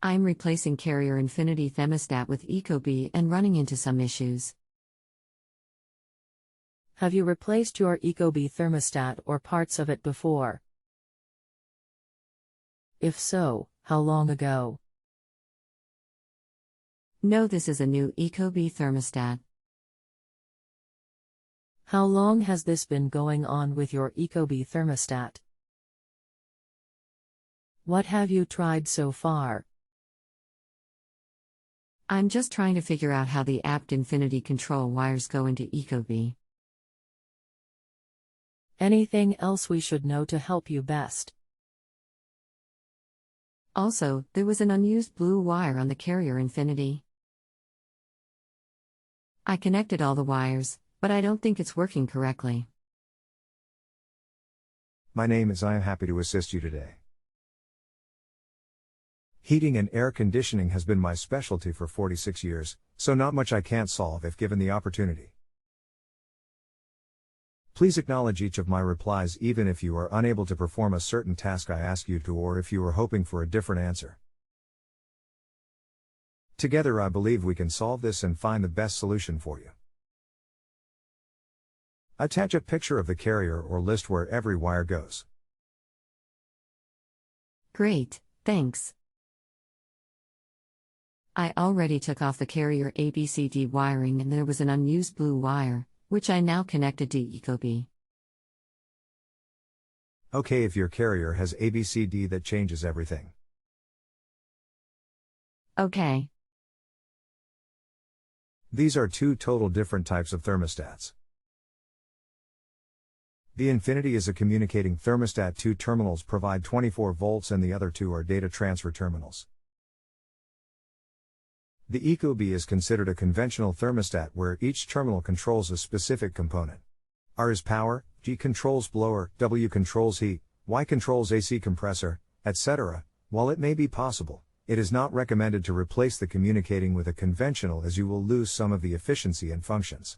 I'm replacing Carrier Infinity thermostat with Ecobee and running into some issues. Have you replaced your Ecobee thermostat or parts of it before? If so, how long ago? No, this is a new Ecobee thermostat. How long has this been going on with your Ecobee thermostat? What have you tried so far? I'm just trying to figure out how the apt Infinity control wires go into Ecobee. Anything else we should know to help you best? Also, there was an unused blue wire on the Carrier Infinity. I connected all the wires, but I don't think it's working correctly. My name is I am happy to assist you today. Heating and air conditioning has been my specialty for 46 years, so not much I can't solve if given the opportunity. Please acknowledge each of my replies even if you are unable to perform a certain task I ask you to or if you are hoping for a different answer. Together I believe we can solve this and find the best solution for you. Attach a picture of the carrier or list where every wire goes. Great, thanks. I already took off the Carrier ABCD wiring and there was an unused blue wire, which I now connected to Ecobee. Okay, if your carrier has ABCD, that changes everything. Okay. These are two total different types of thermostats. The Infinity is a communicating thermostat. Two terminals provide 24 volts and the other two are data transfer terminals. The Ecobee is considered a conventional thermostat where each terminal controls a specific component. R is power, G controls blower, W controls heat, Y controls AC compressor, etc. While it may be possible, it is not recommended to replace the communicating with a conventional as you will lose some of the efficiency and functions.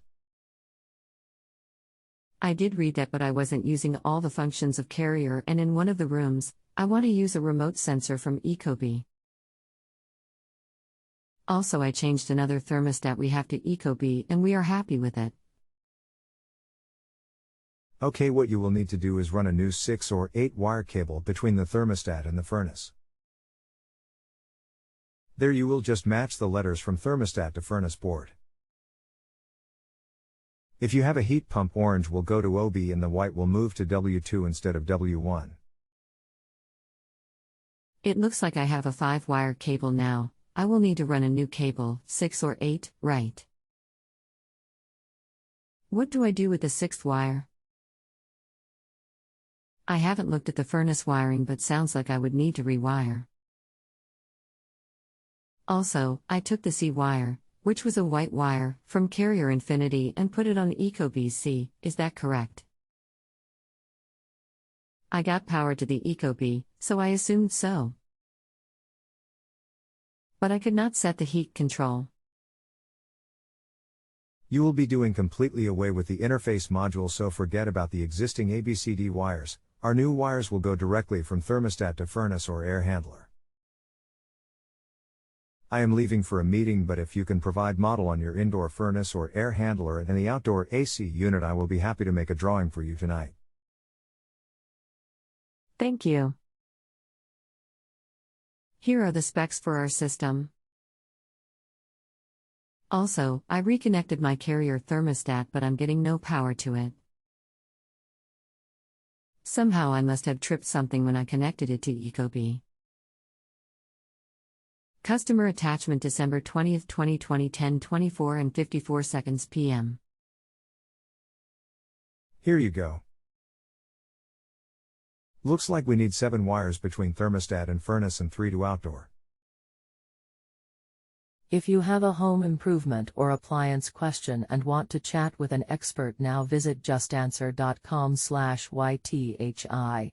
I did read that, but I wasn't using all the functions of Carrier, and in one of the rooms, I want to use a remote sensor from Ecobee. Also, I changed another thermostat we have to Ecobee and we are happy with it. Okay, what you will need to do is run a new 6 or 8 wire cable between the thermostat and the furnace. There you will just match the letters from thermostat to furnace board. If you have a heat pump, orange will go to OB and the white will move to W2 instead of W1. It looks like I have a 5-wire cable now. I will need to run a new cable, 6 or 8, right? What do I do with the 6th wire? I haven't looked at the furnace wiring, but sounds like I would need to rewire. Also, I took the C wire, which was a white wire, from Carrier Infinity and put it on Ecobee's C, is that correct? I got power to the Ecobee, so I assumed so. But I could not set the heat control. You will be doing completely away with the interface module, so forget about the existing ABCD wires. Our new wires will go directly from thermostat to furnace or air handler. I am leaving for a meeting, but if you can provide model on your indoor furnace or air handler and the outdoor AC unit, I will be happy to make a drawing for you tonight. Thank you. Here are the specs for our system. Also, I reconnected my Carrier thermostat, but I'm getting no power to it. Somehow I must have tripped something when I connected it to Ecobee. Customer attachment December 20, 2020, 10:24 and 54 seconds p.m. Here you go. Looks like we need 7 wires between thermostat and furnace and 3 to outdoor. If you have a home improvement or appliance question and want to chat with an expert now, visit justanswer.com/ythi.